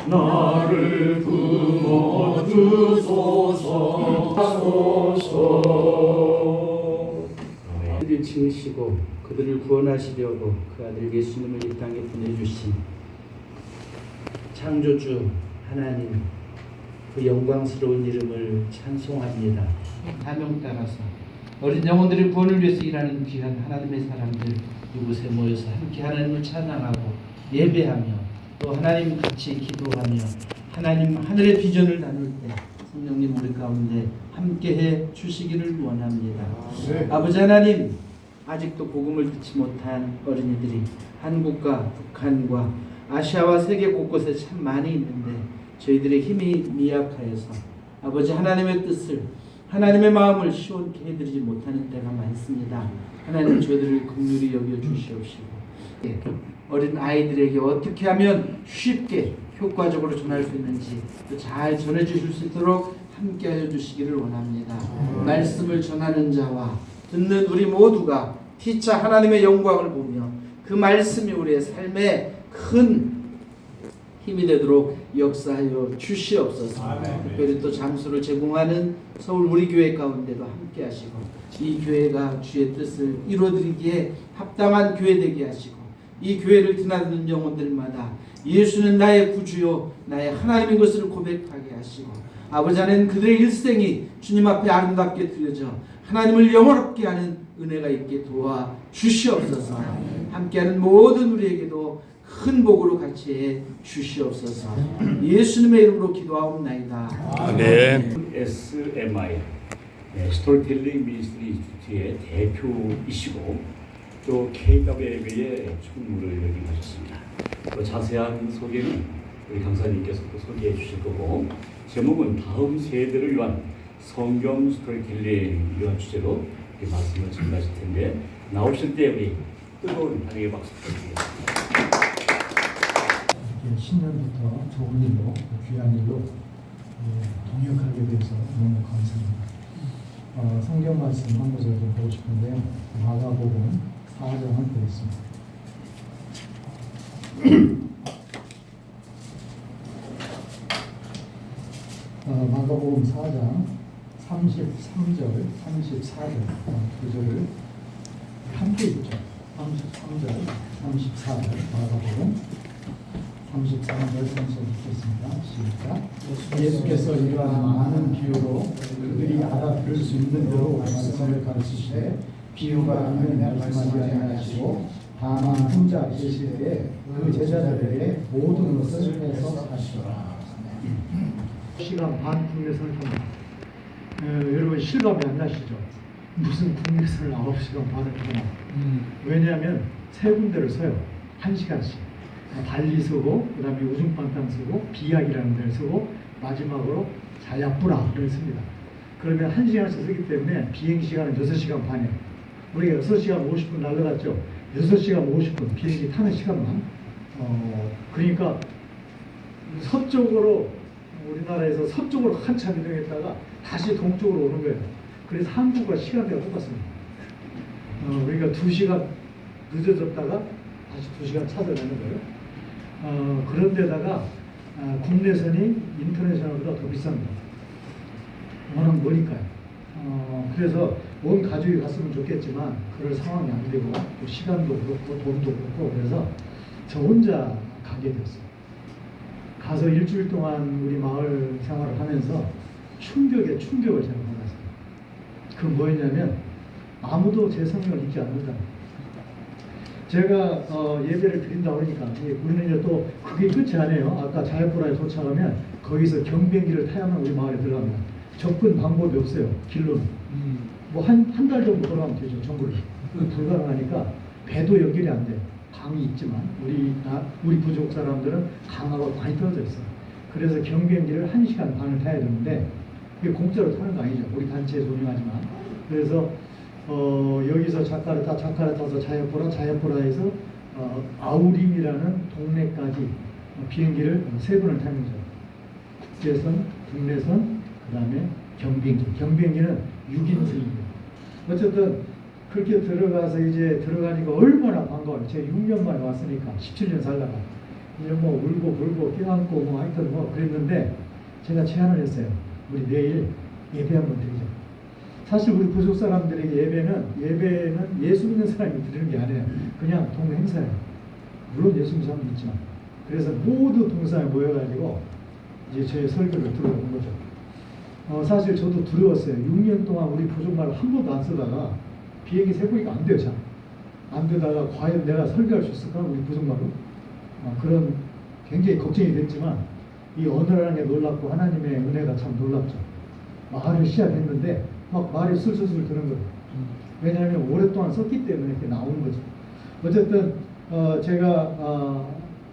나를 품어주소서. 그들을 지으시고 그들을 구원하시려고 그 아들 예수님을 이 땅에 보내주신 창조주 하나님, 그 영광스러운 이름을 찬송합니다. 사명 따라서 어린 영혼들의 구원을 위해서 일하는 귀한 하나님의 사람들 이곳에 모여서 함께 하나님을 찬양하고 예배하며 또 하나님 같이 기도하며 하나님 하늘의 비전을 나눌 때 성령님 우리 가운데 함께해 주시기를 원합니다. 네. 아버지 하나님, 아직도 복음을 듣지 못한 어린이들이 한국과 북한과 아시아와 세계 곳곳에 참 많이 있는데 저희들의 힘이 미약하여서 아버지 하나님의 뜻을, 하나님의 마음을 시원케 해드리지 못하는 때가 많습니다. 하나님 저희들을 긍휼히 여겨 주시옵시고 어린 아이들에게 어떻게 하면 쉽게 효과적으로 전할 수 있는지 또 잘 전해 주실 수 있도록 함께하여 주시기를 원합니다. 말씀을 전하는 자와 듣는 우리 모두가 피차 하나님의 영광을 보며 그 말씀이 우리의 삶에 큰 힘이 되도록 역사하여 주시옵소서. 특별히 또 장소를 제공하는 서울 우리 교회 가운데도 함께 하시고 이 교회가 주의 뜻을 이루어드리기에 합당한 교회 되게 하시고 이 교회를 드나드는 영혼들마다 예수는 나의 구주요 나의 하나님인 것을 고백하게 하시고 아버지 하나님 그들의 일생이 주님 앞에 아름답게 드려져 하나님을 영원롭게 하는 은혜가 있게 도와 주시옵소서. 함께하는 모든 우리에게도 큰 복으로 같이 해 주시옵소서. 예수님의 이름으로 기도하옵나이다. 아멘. SMI 스토리텔링 미니스트리 인스티튜트의 대표이시고 또 KWM의 총무를 역임하셨습니다. 또 자세한 소개는 우리 강사님께서 또 소개해 주실 거고 제목은 다음 세대를 위한 성경 스토리텔링 이런 주제로 말씀을 전하실 텐데 나오실 때 우리 뜨거운 환영의 박수 부탁드리겠습니다. 이렇게 신년부터 좋은 일로 귀한 일로 동역하게 돼서 너무 감사합니다. 성경 말씀 한 구절 좀 보고 싶은데요. 마가복음 4장을 보겠습니다. 마가복음 4장 33절, 34절 두 절을 함께 읽죠. 33절, 34절 마가복음 33절 34절 읽겠습니다. 시작. 예수께서 이러한 많은 비유로 그들이 알아들을 수 있는 대로 말씀을 가르치시되 비유가 아니면 말씀하지 아니하시고 다만 혼자 계실 때에 그 제자들에게 모든 것을 해서 하시더라. 시간 반 국내선을 탑니다. 여러분 실감이 안 나시죠? 무슨 국내선을 9시간 반을 타나? 왜냐하면 세 군데를 서요. 1시간씩. 달리 서고, 그 다음에 우중빵땅 서고, 비약이라는 데를 서고, 마지막으로 자야뿌라를 씁니다. 그러면 1시간씩 쓰기 때문에 비행시간은 6시간 반이에요. 우리가 6시간 50분 날라갔죠? 6시간 50분 비행기 타는 시간만. 그러니까 서쪽으로 우리나라에서 서쪽으로 한참 이동했다가 다시 동쪽으로 오는 거예요. 그래서 한국과 시간대가 똑같습니다. 그러니까 2시간 늦어졌다가 다시 2시간 찾아가는 거예요. 그런데다가 국내선이 인터내셔널보다 더 비쌉니다. 워낙 머니까요. 그래서 온 가족이 갔으면 좋겠지만 그럴 상황이 안 되고 또 시간도 그렇고 돈도 그렇고 그래서 저 혼자 가게 됐어요. 가서 일주일 동안 우리 마을 생활을 하면서 충격에 충격을 제가 받았어요. 그 뭐였냐면 아무도 제 성경을 읽지 않는다. 제가 예배를 드린다고 하니까 우리는 이제 또 그게 끝이 아니에요. 아까 자야뿌라에 도착하면 거기서 경비행기를 타야만 우리 마을에 들어갑니다. 접근 방법이 없어요. 길로는. 뭐 한 달 정도 걸어가면 되죠. 정부를. 불가능하니까 배도 연결이 안 돼요. 강이 있지만 우리 부족 사람들은 강하고 많이 떨어져 있어요. 그래서 경비행기를 1시간 반을 타야 되는데 그게 공짜로 타는 거 아니죠. 우리 단체에서 운영하지만. 그래서 여기서 자카르타서 자야뿌라에서 아우림이라는 동네까지 비행기를 3번을 타는 거죠. 국제선, 국내선, 그 다음에 경비행기. 경비행기는 6인승입니다. 어쨌든 그렇게 들어가서 이제 들어가니까 얼마나 반가워요. 제가 6년 만에 왔으니까 17년 살다가 이제 뭐 울고 불고 껴안고 뭐 하여튼 뭐 그랬는데 제가 제안을 했어요. 우리 내일 예배 한번 드리자. 사실 우리 부족 사람들에게 예배는 예수 믿는 사람이 드리는 게 아니에요. 그냥 동네 행사예요. 물론 예수 믿는 사람도 있지만. 그래서 모두 동사에 모여가지고 이제 제 설교를 들어본 거죠. 사실 저도 두려웠어요. 6년 동안 우리 부족말을 한 번도 안 쓰다가 비행기 세보니까 안 돼요. 잘. 안 되다가 과연 내가 설교할 수 있을까? 우리 부족말로. 그런 굉장히 걱정이 됐지만 이 언어라는 게 놀랍고 하나님의 은혜가 참 놀랍죠. 말을 시작했는데 막 말이 술술술 드는 거예요. 왜냐하면 오랫동안 썼기 때문에 이렇게 나오는 거죠. 어쨌든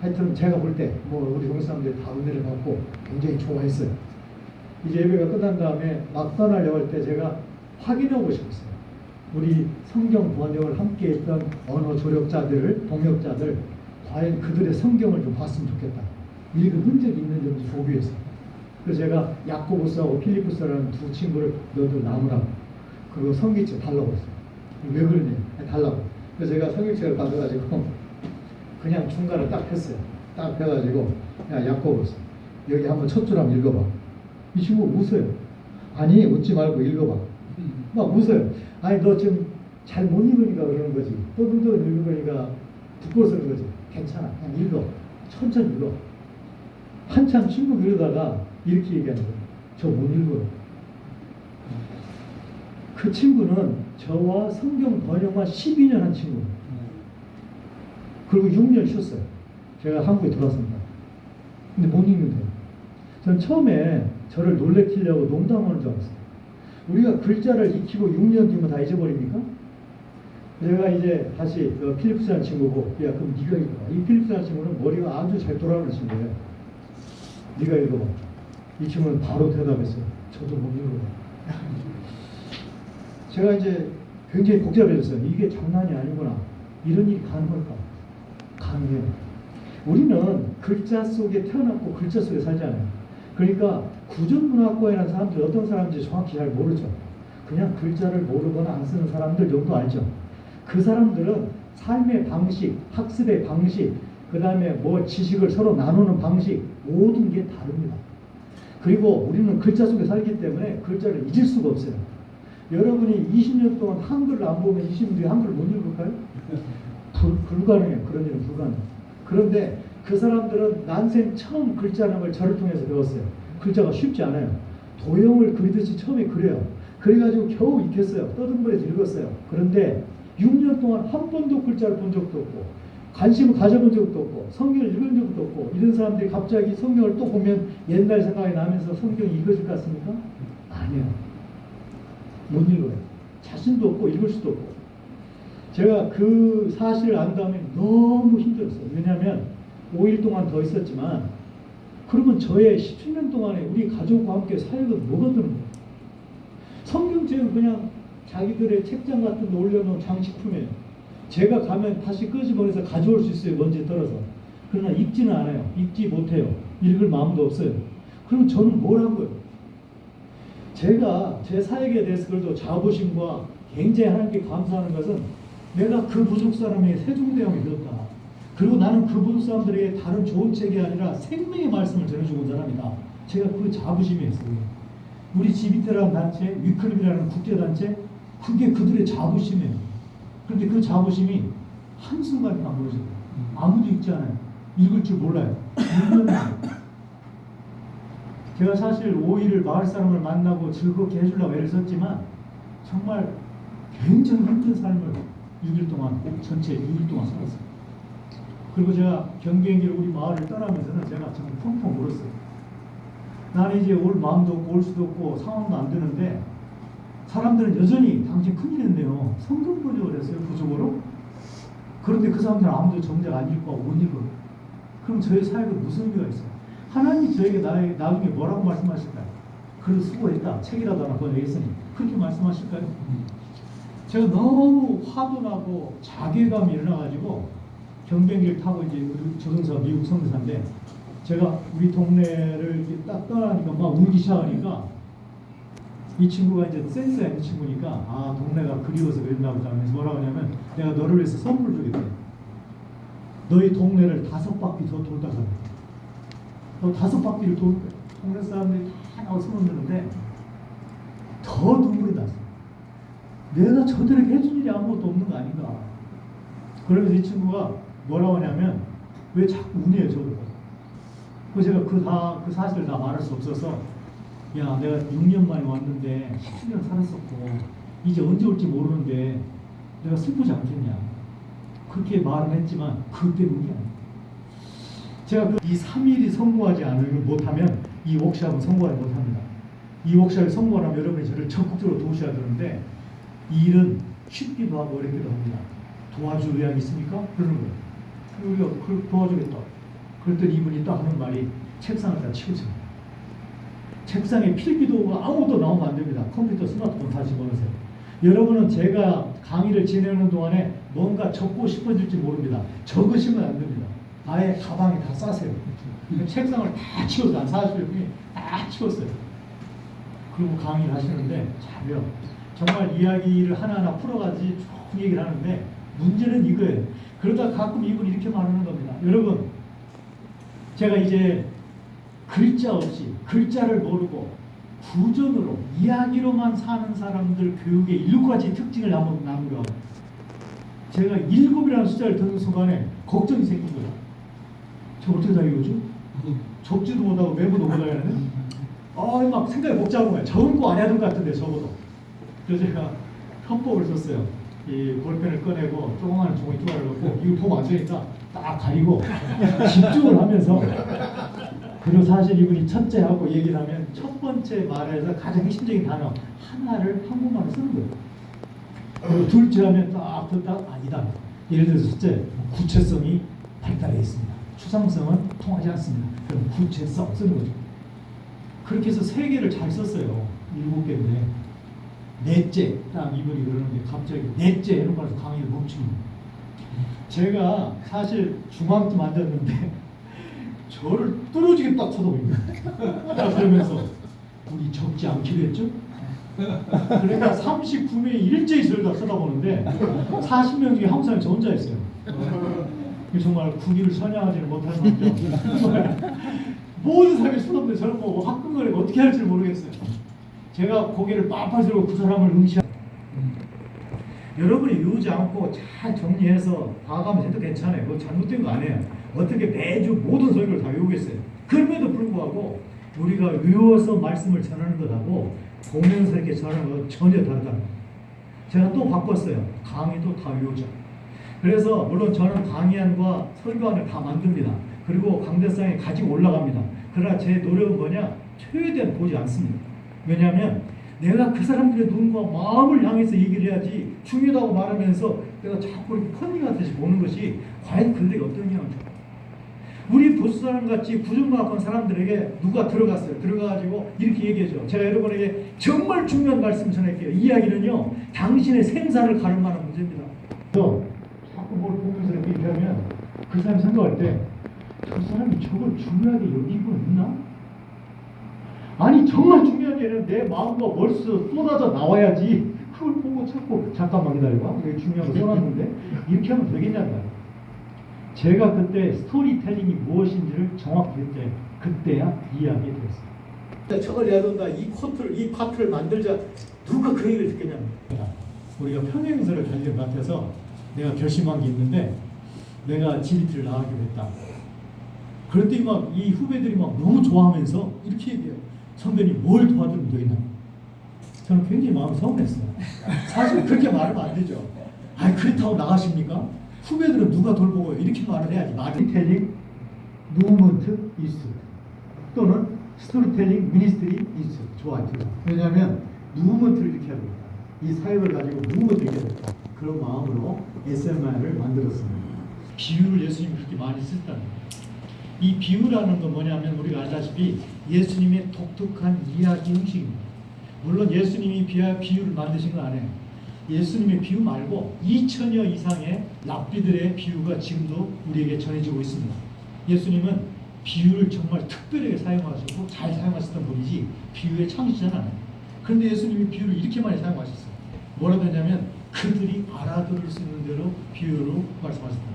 하여튼 제가 볼 때 뭐 우리 동네 사람들이 다 은혜를 받고 굉장히 좋아했어요. 이제 예배가 끝난 다음에 막 떠나려고 할 때 제가 확인하고 싶었어요. 우리 성경 번역을 함께 했던 언어 조력자들, 동역자들 과연 그들의 성경을 좀 봤으면 좋겠다. 읽은 흔적이 있는지 좀 보기 위해서. 그래서 제가 야코보스하고 필리포스라는 두 친구를 너도 남으라고 그리고 성경책 달라고 했어요. 왜 그러냐? 달라고. 그래서 제가 성경책을 가져가지고 그냥 중간에 딱 폈어요. 딱 펴가지고 야 야코보스 여기 한번 첫 줄 한번 읽어봐. 이 친구 웃어요. 아니 웃지 말고 읽어봐. 막 웃어요. 아니 너 지금 잘 못 읽으니까 그러는 거지. 떠들떠들 읽으니까 부끄러워서 그런 거지. 괜찮아. 그냥 읽어. 천천히 읽어. 한참 친구 이러다가 이렇게 얘기하는 거예요. 저 못 읽어요. 그 친구는 저와 성경 번역만 12년 한 친구예요. 그리고 6년 쉬었어요. 제가 한국에 들어왔습니다. 근데 못 읽는데요. 전 처음에 저를 놀래키려고 농담하는 줄 알았어요. 우리가 글자를 익히고 6년 뒤면 다 잊어버립니까? 제가 이제 다시 필립스라는 친구고, 야 그럼 네가 읽어봐. 이 필립스라는 친구는 머리가 아주 잘 돌아가는 친구예요. 네가 읽어봐. 이 친구는 바로 대답했어요. 저도 못 읽어요. 제가 이제 굉장히 복잡해졌어요. 이게 장난이 아니구나. 이런 일이 가능할까? 가능해요. 우리는 글자 속에 태어났고 글자 속에 살잖아요. 그러니까 구전문학과에라는 사람들 어떤 사람인지 정확히 잘 모르죠. 그냥 글자를 모르거나 안 쓰는 사람들 정도 알죠. 그 사람들은 삶의 방식, 학습의 방식, 그 다음에 뭐 지식을 서로 나누는 방식 모든 게 다릅니다. 그리고 우리는 글자 속에 살기 때문에 글자를 잊을 수가 없어요. 여러분이 20년 동안 한글을 안 보면 20년 뒤에 한글을 못 읽을까요? 불가능해요. 그런 일은 불가능해요. 그런데 그 사람들은 난생 처음 글자라는 걸 저를 통해서 배웠어요. 글자가 쉽지 않아요. 도형을 그리듯이 처음에 그려요. 그래가지고 겨우 익혔어요. 떠듬거려서 읽었어요. 그런데 6년 동안 한 번도 글자를 본 적도 없고 관심을 가져본 적도 없고 성경을 읽은 적도 없고 이런 사람들이 갑자기 성경을 또 보면 옛날 생각이 나면서 성경이 읽어질 것 같습니까? 아니요. 못 읽어요. 자신도 없고 읽을 수도 없고. 제가 그 사실을 안 다음에 너무 힘들었어요. 왜냐하면 5일 동안 더 있었지만 그러면 저의 17년 동안에 우리 가족과 함께 사역은 뭐가 되는 거예요? 성경책은 그냥 자기들의 책장 같은 데 올려놓은 장식품이에요. 제가 가면 다시 끄집어내서 가져올 수 있어요. 먼지에 떨어서. 그러나 읽지는 않아요. 읽지 못해요. 읽을 마음도 없어요. 그럼 저는 뭘 한 거예요? 제가 제 사역에 대해서 그래도 자부심과 굉장히 하나님께 감사하는 것은 내가 그 부족 사람에게 세종대왕이 되었다. 그리고 나는 그 부족 사람들에게 다른 좋은 책이 아니라 생명의 말씀을 전해주고 온 사람이다. 제가 그 자부심이 있어요. 우리 지비테라는 단체, 위클립이라는 국제단체, 그게 그들의 자부심이에요. 그런데 그 자부심이 한순간에 안 무너져요. 아무도 읽지 않아요. 읽을 줄 몰라요. 제가 사실 5일을 마을 사람을 만나고 즐겁게 해주려고 애를 썼지만 정말 굉장히 힘든 삶을 6일 동안, 전체 6일 동안 살았어요. 그리고 제가 경비행기를 우리 마을을 떠나면서는 제가 정말 펑펑 울었어요. 나는 이제 올 마음도 없고 올 수도 없고 상황도 안 되는데 사람들은 여전히 당신 큰일 했네요. 성경 번역을 했어요. 부족으로. 그런데 그 사람들은 아무도 정작 안 읽고 못 읽어요. 그럼 저의 사역은 무슨 의미가 있어요? 하나님이 저에게 나중에 뭐라고 말씀하실까요? 그래도 수고했다. 책이라도 하나 번역했으니. 그렇게 말씀하실까요? 제가 너무 화도 나고 자괴감이 일어나가지고 경비행기를 타고 이제 우리 조선사 미국 선교사인데 제가 우리 동네를 이렇게 딱 떠나니까 막 울기 시작하니까 이 친구가 이제 센스가 있는 친구니까 아 동네가 그리워서 그랬나 보다 하면서 뭐라고 하냐면 내가 너를 위해서 선물을 주겠대. 너희 동네를 5바퀴 더 돌다 가라. 너 5바퀴를 돌 거야. 동네 사람들이 다 나와서 손을 더 눈물이 났어. 내가 저들에게 해준 일이 아무것도 없는 거 아닌가. 그러면서 이 친구가 뭐라고 하냐면 왜 자꾸 운해요 저보고. 그래서 제가 그 사실을 다 말할 수 없어서 야 내가 6년 만에 왔는데 17년 살았었고 이제 언제 올지 모르는데 내가 슬프지 않겠냐. 그렇게 말은 했지만 그때 운이 아니에요. 제가 이 3일이 성공하지 못하면 이 워크숍은 성공하지 못합니다. 이 워크숍이 성공하면 여러분이 저를 적극적으로 도우셔야 되는데 이 일은 쉽기도 하고 어렵기도 합니다. 도와줄 의향이 있습니까? 그러는 거예요. 우리가 도와주겠다. 그랬더니 이분이 딱 하는 말이 책상을 다 치우세요. 책상에 필기도구가 아무것도 나오면 안 됩니다. 컴퓨터, 스마트폰 다 집어넣으세요. 여러분은 제가 강의를 진행하는 동안에 뭔가 적고 싶어질지 모릅니다. 적으시면 안 됩니다. 아예 가방에 다 싸세요. 책상을 다 치워서 한 40분이 다 치웠어요. 그리고 강의를 하시는데 잘요. 정말 이야기를 하나하나 풀어가지 쭉 얘기를 하는데 문제는 이거예요. 그러다 가끔 이분이 이렇게 말하는 겁니다. 여러분, 제가 이제 글자 없이 글자를 모르고 구전으로 이야기로만 사는 사람들 교육의 7가지 특징을 한번 나누려. 제가 7이라는 숫자를 듣는 순간에 걱정이 생긴 거예요. 저 어떻게 다 이거죠? 적지도 못하고 외부도 못하게 하네. 막 생각이 복잡한 거예요. 적은 거 안 해야 될 것 같은데 적어도. 그래서 제가 편법을 썼어요. 이 볼펜을 꺼내고 조그마한 종이 쪼가리를 넣고 이거 보면 안 되니까 딱 가리고 집중을 하면서. 그리고 사실 이분이 첫째하고 얘기를 하면 첫 번째 말에서 가장 핵심적인 단어 하나를 한국말로 쓰는 거예요. 그리고 둘째 하면 딱 아니다. 예를 들어서 첫째 구체성이 발달해 있습니다. 추상성은 통하지 않습니다. 그럼 구체성 쓰는 거죠. 그렇게 해서 3개를 잘 썼어요. 7개인데 넷째 딱 이분이 그러는데 갑자기 넷째 해놓고 나서 강의를 멈추는 거예요. 제가 사실 중앙쯤 앉았는데 저를 뚫어지게 딱 쳐다보는 거예요. 그러면서 우리 적지 않기로 했죠? 그러니까 39명이 일제히 저를 다 쳐다보는데 40명 중에 한국 사람이 저 혼자 있어요. 정말 국위를 선양하지는 못할 만큼 모든 사람이 쳐다보는데 저를 보고 화끈거리고 어떻게 할지 모르겠어요. 제가 고개를 빳빳이 들고 그 사람을 여러분이 외우지 않고 잘 정리해서 봐가면서 해도 괜찮아요. 그거 잘못된 거 아니에요. 어떻게 매주 모든 설교를 다 외우겠어요. 그럼에도 불구하고 우리가 외워서 말씀을 전하는 것하고 보면서 이렇게 전하는 것 전혀 다르다. 제가 또 바꿨어요. 강의도 다 외우자. 그래서 물론 저는 강의안과 설교안을 다 만듭니다. 그리고 강대상에 가지고 올라갑니다. 그러나 제 노력은 뭐냐? 최대한 보지 않습니다. 왜냐하면 내가 그 사람들의 눈과 마음을 향해서 얘기를 해야지 중요하다고 말하면서 내가 자꾸 이렇게 컨닝하듯이 보는 것이 과연 그들에게 어떤 영향을 줘요. 우리 보수사람 같이 부정과학한 사람들에게 누가 들어가가지고 이렇게 얘기해줘. 제가 여러분에게 정말 중요한 말씀 전할게요. 이 이야기는요, 당신의 생사를 가름하는 문제입니다. 그래서 자꾸 뭘 보면서 이렇게 하면 그 사람이 생각할 때 저 사람이 저걸 중요하게 여기고 있나? 아니 정말 중요한 일은 내 마음과 벌써 쏟아져 나와야지. 그걸 보고 자꾸 잠깐만 기다려봐. 이게 중요한 거 써놨는데 이렇게 하면 되겠냐는 거야. 제가 그때 스토리텔링이 무엇인지를 정확히 그때야 이해하게 되었어요. 저걸 해야 된다. 이 파트를 만들자. 누가 그 얘기를 듣겠냐면 우리가 평행선을 달릴 것 같아서 내가 결심한 게 있는데 내가 GBT를 나가게 됐다. 그랬더니 막 이 후배들이 막 너무 좋아하면서 이렇게 얘기해요. 선배님 뭘 도와주면 되겠나? 저는 굉장히 마음이 서운했어요. 사실 그렇게 말하면 안 되죠. 아니 그렇다고 나가십니까? 후배들은 누가 돌보고요? 이렇게 말을 해야지. 스토리텔링 무브먼트 이슈 또는 스토리텔링 미니스트리 이슈. 좋아요. 왜냐하면 무브먼트를 이렇게 해야 됩니다. 이 사역을 가지고 무브먼트를 이렇게 해야 됩니다. 그런 마음으로 SMR을 만들었습니다. 비유를 예수님이 그렇게 많이 쓰셨다는 거예요. 이 비유라는 건 뭐냐면 우리가 알다시피 예수님의 독특한 이야기 형식입니다. 물론 예수님이 비유를 만드신 건 아니에요. 예수님의 비유 말고 2000여 이상의 랍비들의 비유가 지금도 우리에게 전해지고 있습니다. 예수님은 비유를 정말 특별하게 사용하시고 잘 사용하셨던 분이지 비유의 창시자는 아니에요. 그런데 예수님이 비유를 이렇게 많이 사용하셨어요. 뭐라고 했냐면 그들이 알아들을 수 있는 대로 비유로 말씀하셨다.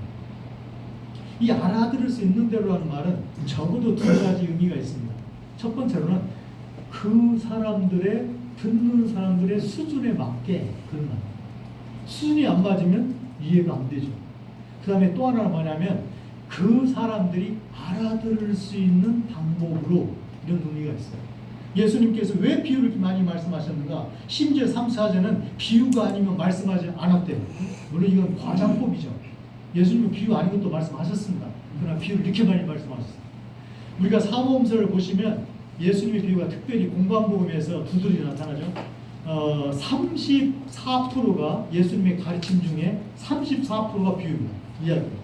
이 알아들을 수 있는 대로라는 말은 적어도 두 가지 의미가 있습니다. 첫 번째로는 그 사람들의 듣는 사람들의 수준에 맞게 그런 말. 수준이 안 맞으면 이해가 안 되죠. 그 다음에 또 하나는 뭐냐면 그 사람들이 알아들을 수 있는 방법으로 이런 의미가 있어요. 예수님께서 왜 비유를 이렇게 많이 말씀하셨는가? 심지어 3, 4절은 비유가 아니면 말씀하지 않았대요. 물론 이건 과장법이죠. 예수님은 비유 아닌 것도 말씀하셨습니다. 그러나 비유를 이렇게 많이 말씀하셨어요. 우리가 사모음서를 보시면 예수님의 비유가 특별히 공관복음에서 두드리 나타나죠. 34%가 예수님의 가르침 중에 34%가 비유입니다. 이야기입니다.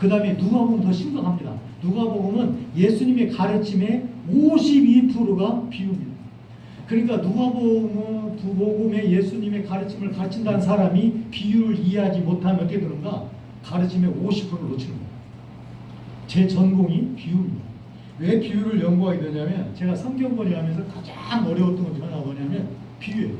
그 다음에 누가복음 더 심각합니다. 누가복음은 예수님의 가르침의 52%가 비유입니다. 그러니까 누가복음에 예수님의 가르침을 가르친다는 사람이 비유를 이해하지 못하면 어떻게 되는가? 가르침의 50%를 놓치는 거예요. 제 전공이 비유입니다. 왜 비유를 연구하게 되냐면 제가 성경 번역하면서 가장 어려웠던 것 중 하나가 뭐냐면 비유예요.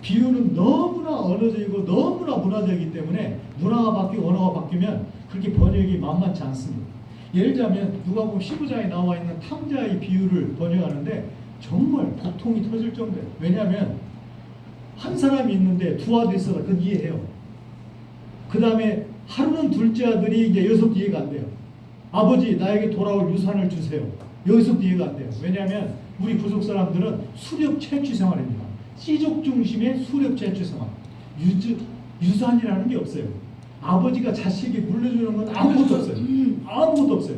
비유는 너무나 언어적이고 너무나 문화적이기 때문에 문화가 바뀌고 언어가 바뀌면 그렇게 번역이 만만치 않습니다. 예를 들자면 누가복음 15장에 나와 있는 탕자의 비유를 번역하는데 정말 복통이 터질 정도예요. 왜냐하면 한 사람이 있는데 두 아들이 있어서 그건 이해해요. 그 다음에 하루는 둘째 아들이 이제 여기서부터 이해가 안 돼요. 아버지 나에게 돌아올 유산을 주세요. 여기서부터 이해가 안 돼요. 왜냐하면 우리 부족 사람들은 수렵 채취 생활입니다. 씨족 중심의 수렵 채취 생활. 유산이라는 게 없어요. 아버지가 자식에게 물려주는 건 아무것도 없어요. 아무것도 없어요.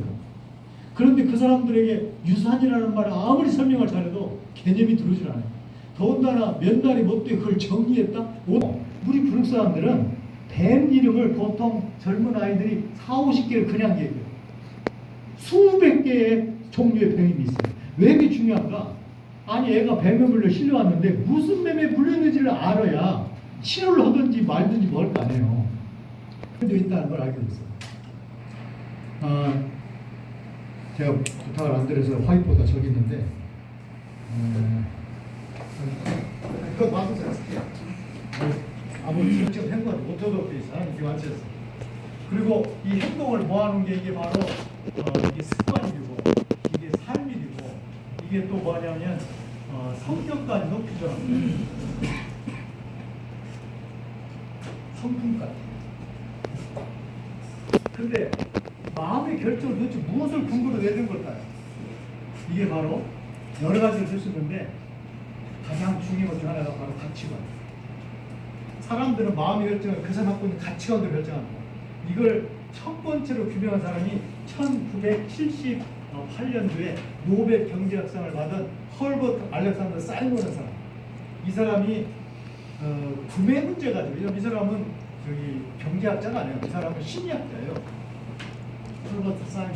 그런데 그 사람들에게 유산이라는 말을 아무리 설명을 잘해도 개념이 들어오질 않아요. 더군다나 몇 날이 못돼 그걸 정리했다? 우리 부족 사람들은 뱀 이름을 보통 젊은 아이들이 4, 50개를 그냥 얘기해요. 수백 개의 종류의 뱀이 있어요. 왜 이게 중요한가? 아니 애가 뱀에 물려 실려왔는데 무슨 뱀에 물렸는지를 알아야 치료를 하든지 말든지 뭘 거 아니에요. 그래도 있다는 걸 알게 됐어요. 제가 부탁을 안 드려서 화이트보다 저기 있는데 그거 맞으세요. 아무리 직접 행동을 못하도록 돼 있어요. 이게 완치했어. 그리고 이 행동을 모아놓은 게 이게 바로 이게 습관이고 이게 삶이고 이게 또 뭐냐면 성격까지 높이죠. 성품까지. 근데 마음의 결정을 도대체 무엇을 근거로 내는 걸까요? 이게 바로 여러 가지를 쓸 수 있는데 가장 중요한 것 중 하나가 바로 가치관. 사람들은 마음의 결정을 그 사람 갖고 있는 가치관으로 결정합니다. 이걸 첫 번째로 규명한 사람이 1978년도에 노벨 경제학상을 받은 헐버트 알렉산더 사이먼이라는 사람. 이 사람이 구매 문제 가지고 이 사람은 저기 경제학자가 아니에요. 이 사람은 심리학자예요. 헐버트 사이먼.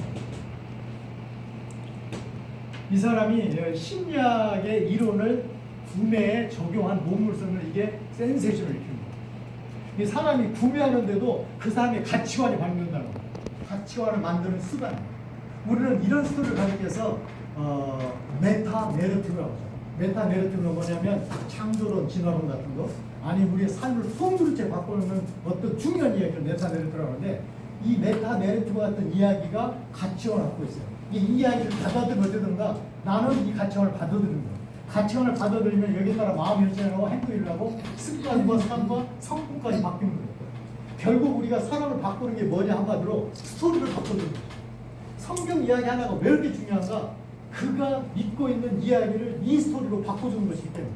이 사람이 심리학의 이론을 구매에 적용한 논문을 이게 센세이션을 일으킵니다. 이 사람이 구매하는데도 그 사람의 가치관이 발견된다는 거예요. 가치관을 만드는 수단. 우리는 이런 수를 가리켜서 메타 내러티브라고 하죠. 메타 내러티브는 뭐냐면 창조론, 진화론 같은 거, 아니 우리의 삶을 송두리째 바꾸는 어떤 중요한 이야기를 메타 내러티브라고 하는데 이 메타 내러티브 같은 이야기가 가치관을 갖고 있어요. 이 이야기를 받아들이면 어쩌든가 나는 이 가치관을 받아들이는 거예요. 가치관을 받아들이면 여기에 따라 마음이 결정하고 행동을 하고 습관과 삶과 성품까지 바뀌는 거예요. 결국 우리가 사람을 바꾸는 게 뭐냐 한마디로 스토리를 바꾸는 거예요. 성경 이야기 하나가 왜 이렇게 중요한가? 그가 믿고 있는 이야기를 이 스토리로 바꿔주는 것이기 때문에.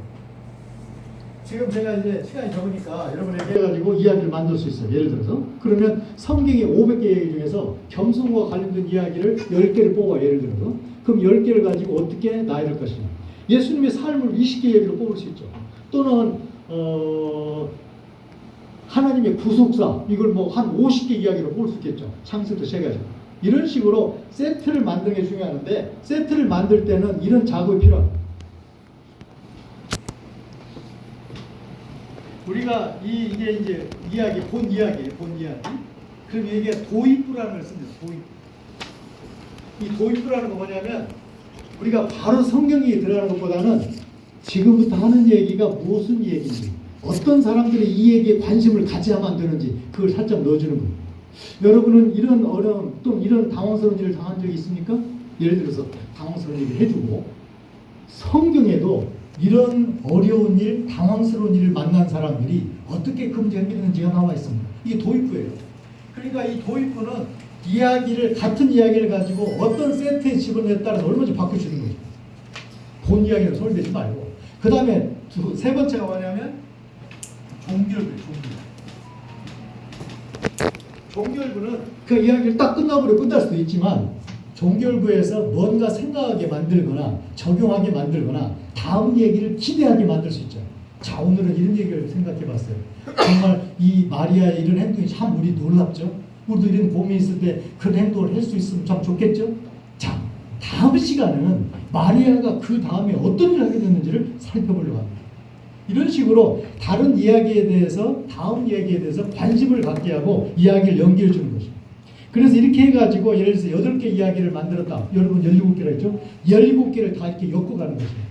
지금 제가 이제 시간이 적으니까 여러분에게 해가지고 이야기를 만들 수 있어요. 예를 들어서 그러면 성경의 500개 이야기 중에서 겸손과 관련된 이야기를 10개를 뽑아. 예를 들어서 그럼 10개를 가지고 어떻게 나야 될 것이냐. 예수님의 삶을 20개 얘기로 뽑을 수 있죠. 또는 하나님의 구속사 이걸 뭐 한 50개 이야기로 뽑을 수 있겠죠. 창세부터 시작해서 이런 식으로 세트를 만드는 게 중요한데 세트를 만들 때는 이런 작업이 필요합니다. 우리가 이게 이제 이야기 본 이야기예요. 본 이야기. 그럼 이게 도입부라는 걸 씁니다. 도입부. 이 도입부라는 거 뭐냐면 우리가 바로 성경이 들어가는 것보다는 지금부터 하는 얘기가 무슨 얘기인지 어떤 사람들이 이 얘기에 관심을 가져야만 되는지 그걸 살짝 넣어주는 거예요. 여러분은 이런 어려움 또 이런 당황스러운 일을 당한 적이 있습니까? 예를 들어서 당황스러운 일을 해주고 성경에도 이런 어려운 일, 당황스러운 일을 만난 사람들이 어떻게 그 문제 해결했는지가 나와 있습니다. 이게 도입부예요. 그러니까 이 도입부는 같은 이야기를 가지고 어떤 세트에 집어넣에 따라서 얼마든지 바꿔주는 거죠. 본 이야기를 소홀되지 말고. 그 다음에 세 번째가 뭐냐면 종결부예요. 종결부는 그 이야기를 딱 끝나버리고 끝날 수도 있지만 종결부에서 뭔가 생각하게 만들거나 적용하게 만들거나 다음 얘기를 기대하게 만들 수 있죠. 자, 오늘은 이런 얘기를 생각해 봤어요. 정말 이 마리아의 이런 행동이 참 우리 놀랍죠. 우리도 이런 고민이 있을 때 그런 행동을 할 수 있으면 참 좋겠죠. 자, 다음 시간에는 마리아가 그 다음에 어떤 일을 하게 됐는지를 살펴보려고 합니다. 이런 식으로 다른 이야기에 대해서 다음 이야기에 대해서 관심을 갖게 하고 이야기를 연결해 주는 것입니다. 그래서 이렇게 해가지고 예를 들어서 8개 이야기를 만들었다. 여러분 17개라 했죠? 17개를 다 이렇게 엮어가는 것입니다.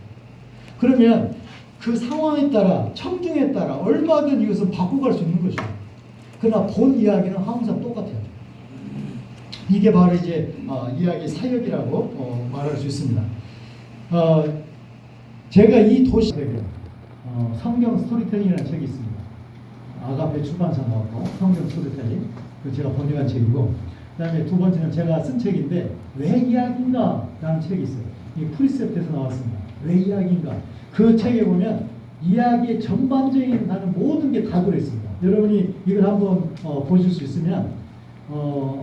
그러면 그 상황에 따라 청중에 따라 얼마든 이것은 바꿔갈 수 있는 것이죠. 그러나 본 이야기는 항상 똑같아요. 이게 바로 이제 이야기 사역이라고 말할 수 있습니다. 제가 이 도시 성경 스토리텔링이라는 책이 있습니다. 아가페 출판사 나왔고 성경 스토리텔링 그 제가 번역한 책이고 그 다음에 두 번째는 제가 쓴 책인데 왜 이야기인가 라는 책이 있어요. 이 프리셉트에서 나왔습니다. 왜 이야기인가. 그 책에 보면 이야기의 전반적인 다른 모든 게 다 들어있습니다. 여러분이 이걸 한번 보실 수 있으면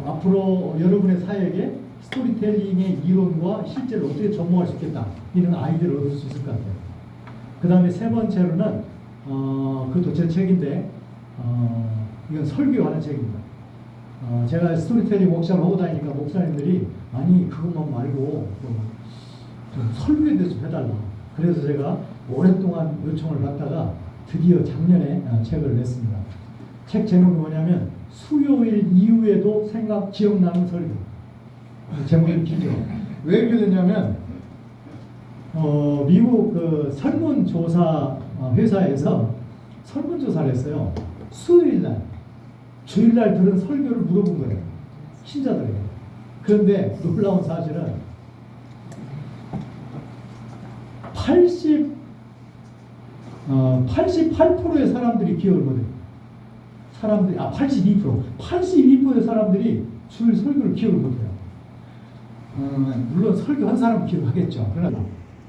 앞으로 여러분의 사역에 스토리텔링의 이론과 실제로 어떻게 접목할 수 있겠다 이런 아이디어를 얻을 수 있을 것 같아요. 그 다음에 세 번째로는 그것도 제 책인데 이건 설교에 관한 책입니다. 제가 스토리텔링 워크숍을 하고 다니니까 목사님들이 아니 그것만 말고 좀 설교에 대해서 해달라. 그래서 제가 오랫동안 요청을 받다가 드디어 작년에 책을 냈습니다. 책 제목이 뭐냐면 수요일 이후에도 기억나는 설교. 제목이 길죠. 왜 이렇게 됐냐면 미국 그 설문조사 회사에서 설문조사를 했어요. 수요일날, 주일날 들은 설교를 물어본 거예요. 신자들에게. 그런데 놀라운 사실은 88%의 사람들이 기억을 못해요. 82%의 사람들이 주일 설교를 기억을 못해요. 물론 설교한 사람은 기억하겠죠. 그러나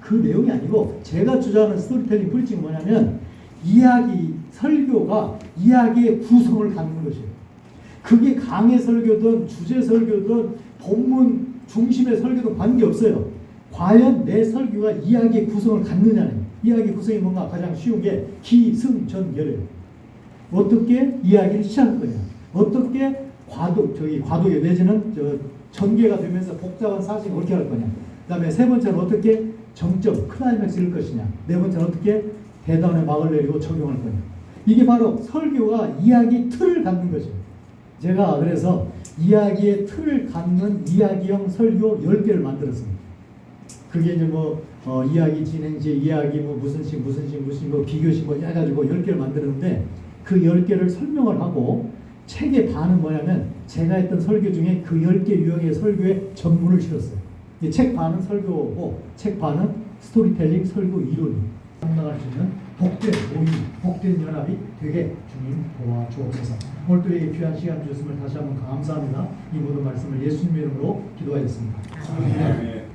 그 내용이 아니고 제가 주장하는 스토리텔링 프리칭은 뭐냐면 설교가 이야기의 구성을 갖는 것이에요. 그게 강의 설교든 주제 설교든 본문 중심의 설교든 관계없어요. 과연 내 설교가 이야기의 구성을 갖느냐는 이야기의 구성이 뭔가 가장 쉬운 게 기승전결이에요. 어떻게 이야기를 시작할 거냐. 어떻게 과도에 내지는 전개가 되면서 복잡한 사실을 어떻게 할 거냐. 그 다음에 세 번째는 어떻게 정점, 클라이맥스를 것이냐. 네 번째는 어떻게 대단의 막을 내리고 적용할 거냐. 이게 바로 설교가 이야기 틀을 갖는 것이에요. 제가 그래서 이야기의 틀을 갖는 이야기형 설교 10개를 만들었습니다. 그게 이제 이야기 진행지, 이야기 무슨 식, 비교식 해가지고 10개를 만들었는데 그 10개를 설명을 하고 책의 반은 뭐냐면 제가 했던 설교 중에 그 10개 유형의 설교에 전문을 실었어요. 이 책 반은 설교고 책 반은 스토리텔링 설교 이론입니다. 상당할 수 있는 복된 모임, 복된 연합이 되게 주님 도와주옵소서. 오늘 또 이 귀한 시간 주셨음을 다시 한번 감사합니다. 이 모든 말씀을 예수님 이름으로 기도하였습니다.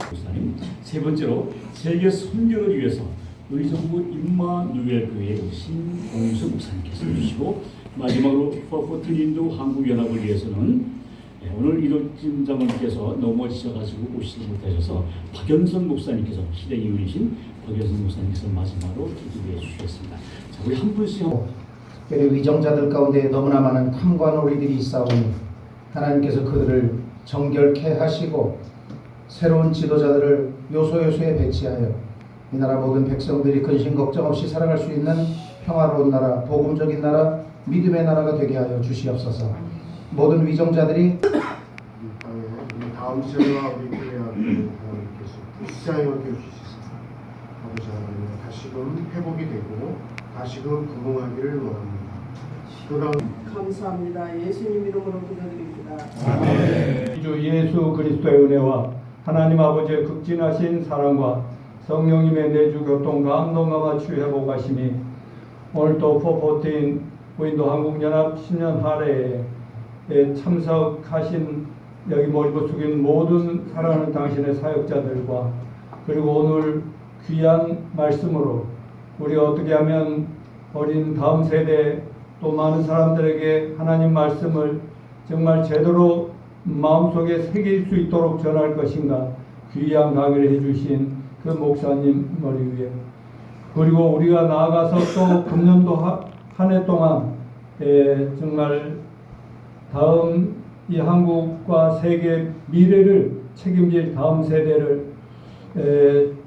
목사님, 세 번째로 세계 선교를 위해서 의정부 임마누엘 교회에 오신 공수 목사님께서 주시고 마지막으로 퍼포트 인도 한국연합을 위해서는 오늘 이동팀장님께서 넘어지셔가지고 오시지 못하셔서 박연선 목사님께서 시댁이 우리신 박연선 목사님께서 마지막으로 기도해 주시겠습니다. 자, 우리 한 분씩 특별히 위정자들 가운데 너무나 많은 탐과 논리들이 있사오니 하나님께서 그들을 정결케 하시고 새로운 지도자들을 요소요소에 배치하여 이 나라 모든 백성들이 근심 걱정 없이 살아갈 수 있는 평화로운 나라, 복음적인 나라, 믿음의 나라가 되게 하여 주시옵소서. 모든 위정자들이 다음 세대와 우리 교회 하나님께서 불쌍히 여겨주시소. 아버지 하나님 다시금 회복이 되고 다시금 부흥하기를 원합니다. 그런 감사합니다. 예수님 이름으로 기도드립니다. 주 예수 그리스도의 은혜와 하나님 아버지의 극진하신 사랑과 성령님의 내주 교통 감동과 맞추 회복하심이 오늘도 포포트인 무인도 한국연합 10년 할애에 참석하신 여기 머리를 숙인 모든 사랑하는 당신의 사역자들과 그리고 오늘 귀한 말씀으로 우리가 어떻게 하면 어린 다음 세대 또 많은 사람들에게 하나님 말씀을 정말 제대로 마음속에 새길 수 있도록 전할 것인가 귀한 강의를 해주신 그 목사님 머리 위에 그리고 우리가 나아가서 또 금년도 한 해 동안 정말 다음 이 한국과 세계 미래를 책임질 다음 세대를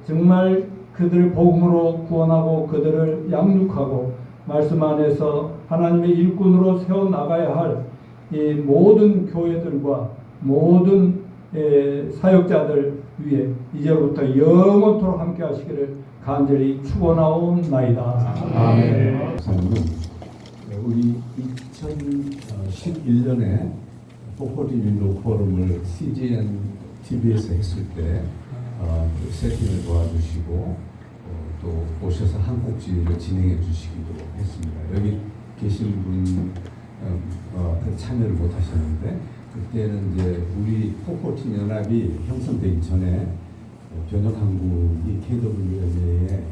정말 그들을 복음으로 구원하고 그들을 양육하고 말씀 안에서 하나님의 일꾼으로 세워나가야 할 이 모든 교회들과 모든 사역자들 위해 이제부터 영원토록 함께 하시기를 간절히 축원하옵나이다. 아멘. 우리 2011년에 포포티 윈도우 포럼을 CGN TV에서 했을 때 세팅을 도와주시고 또 오셔서 한국지를 진행해 주시기도 했습니다. 여기 계신 분 참여를 못 하셨는데 그때는 이제 우리 포포틴 연합이 형성되기 전에 변혁 한국이 KWMA에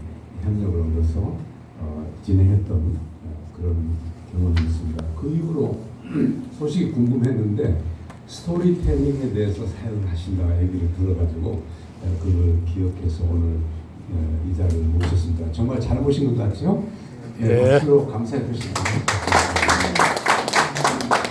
협력을 얻어서 진행했던 그런 경험이 있습니다. 그 이후로 소식이 궁금했는데 스토리텔링에 대해서 사용을 하신다고 얘기를 들어가지고 그걸 기억해서 오늘 이 자리를 모셨습니다. 정말 잘 모신 것 같죠? 네. 박수로 감사해 주시기 바랍니다.